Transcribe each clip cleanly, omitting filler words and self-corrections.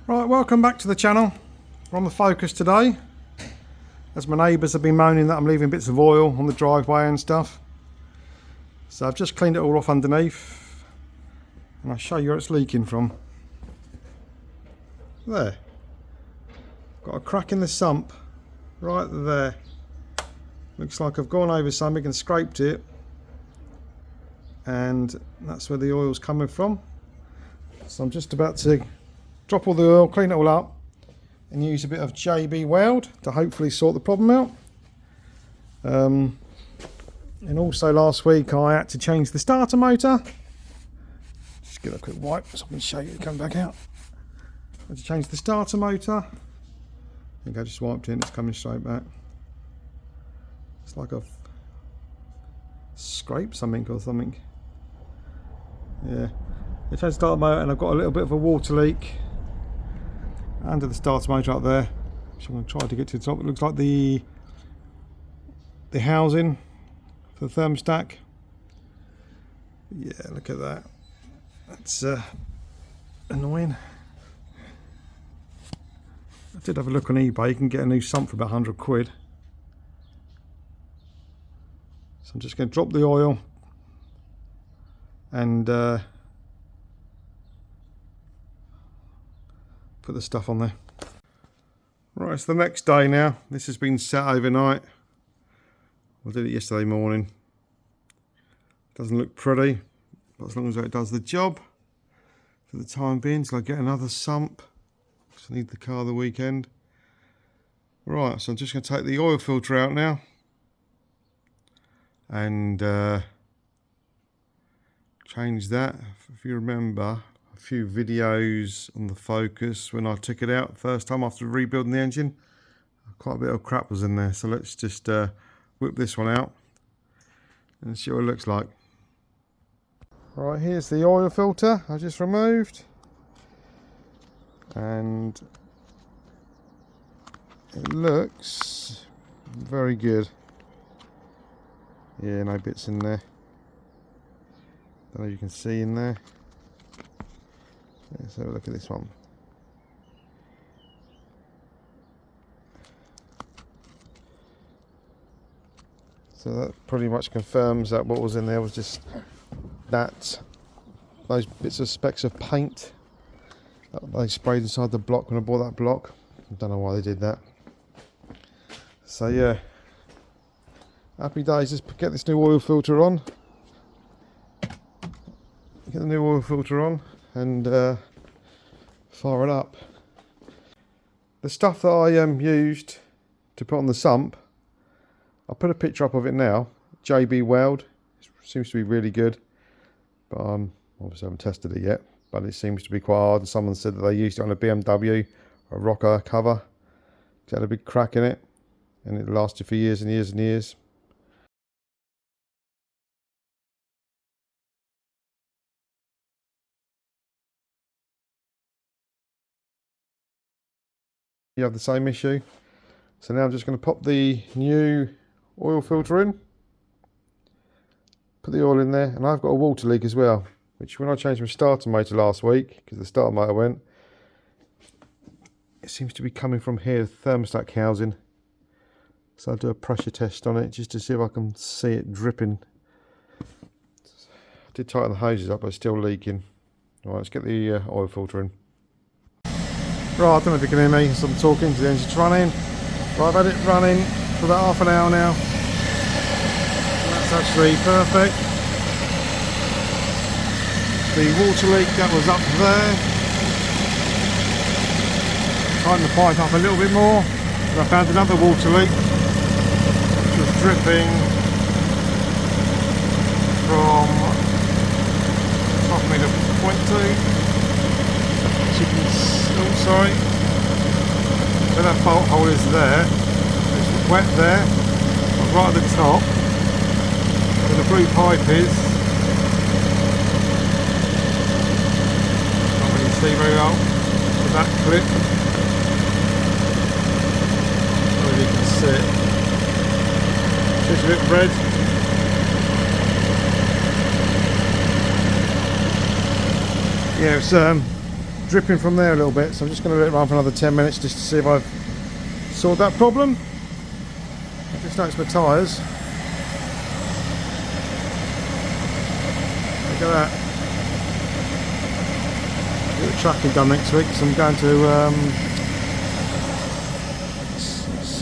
Right, welcome back to the channel. We're on the Focus today, as my neighbours have been moaning that I'm leaving bits of oil on the driveway and stuff. So I've just cleaned it all off underneath, and I'll show you where it's leaking from. There. Got a crack in the sump, right there. Looks like I've gone over something and scraped it, and that's where the oil's coming from. So I'm just about to drop all the oil, clean it all up, and use a bit of JB Weld to hopefully sort the problem out. And also last week I had to change the starter motor. Just give it a quick wipe so I can show you it come back out. I had to change the starter motor. I think I just wiped it and it's coming straight back. It's like I've scraped something or something. Yeah. I changed the starter motor and I've got a little bit of a water leak under the starter motor up there, which I'm going to try to get to the top. It looks like the housing for the thermostat. Yeah, look at that. That's annoying. I did have a look on eBay. You can get a new sump for about 100 quid. So I'm just going to drop the oil and put the stuff on there. Right, it's the next day now. This has been sat overnight. I did it yesterday morning. Doesn't look pretty, but as long as it does the job for the time being, till I get another sump, because I need the car the weekend. Right, so I'm just going to take the oil filter out now and change that. If you remember a few videos on the Focus when I took it out first time after rebuilding the engine, quite a bit of crap was in there. So let's just whip this one out and see what it looks like. Right, here's the oil filter I just removed, and it looks very good. Yeah, no bits in there. Don't know if you can see in there. Let's have a look at this one. So that pretty much confirms that what was in there was just those bits of specks of paint that they sprayed inside the block when I bought that block. I don't know why they did that. So yeah, happy days. Just get this new oil filter on. Get the new oil filter on and fire it up. The stuff that I used to put on the sump, I'll put a picture up of it now. JB Weld, it seems to be really good, but obviously I haven't tested it yet, but it seems to be quite hard. And someone said that they used it on a BMW, a rocker cover. It had a big crack in it and it lasted for years and years and years. You have the same issue. So now I'm just going to pop the new oil filter in, put the oil in there, and I've got a water leak as well, which when I changed my starter motor last week, because the starter motor went, it seems to be coming from here, the thermostat housing. So I'll do a pressure test on it just to see if I can see it dripping. I did tighten the hoses up, but it's still leaking. Alright, let's get the oil filter in. Right, I don't know if you can hear me as I'm talking, the engine's running. Right, I've had it running for about half an hour now. That's actually perfect. The water leak that was up there. Tighten the pipe up a little bit more. And I found another water leak which was dripping from top meter point 2. Oh, sorry, where that bolt hole is there, it's wet there, but right at the top where the blue pipe is, can't really see very well with that clip. I don't know if you can see it, it's just a bit red. Yeah, it's dripping from there a little bit, so I'm just going to let it run for another 10 minutes just to see if I've solved that problem. I just noticed my tyres. Look at that. I'll get the tracking done next week, so I'm going to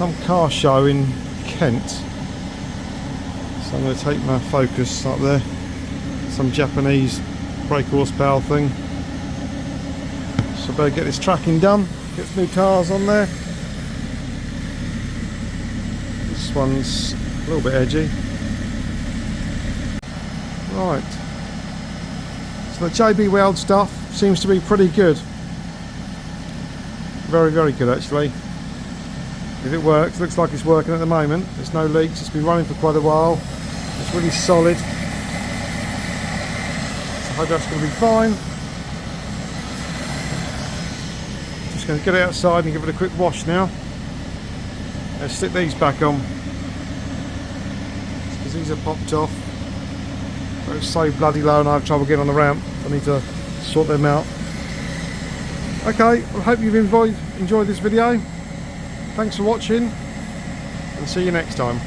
some car show in Kent. So I'm going to take my Focus up there. Some Japanese brake horsepower thing. So I better get this tracking done. Get some new tyres on there. This one's a little bit edgy. Right. So the JB Weld stuff seems to be pretty good. Very, very good actually. If it works, looks like it's working at the moment. There's no leaks, it's been running for quite a while. It's really solid. So I hope that's going to be fine. Just going to get it outside and give it a quick wash now. Let's stick these back on. Because these are popped off. They're so bloody low and I have trouble getting on the ramp. I need to sort them out. Okay, I hope you've enjoyed this video. Thanks for watching and see you next time.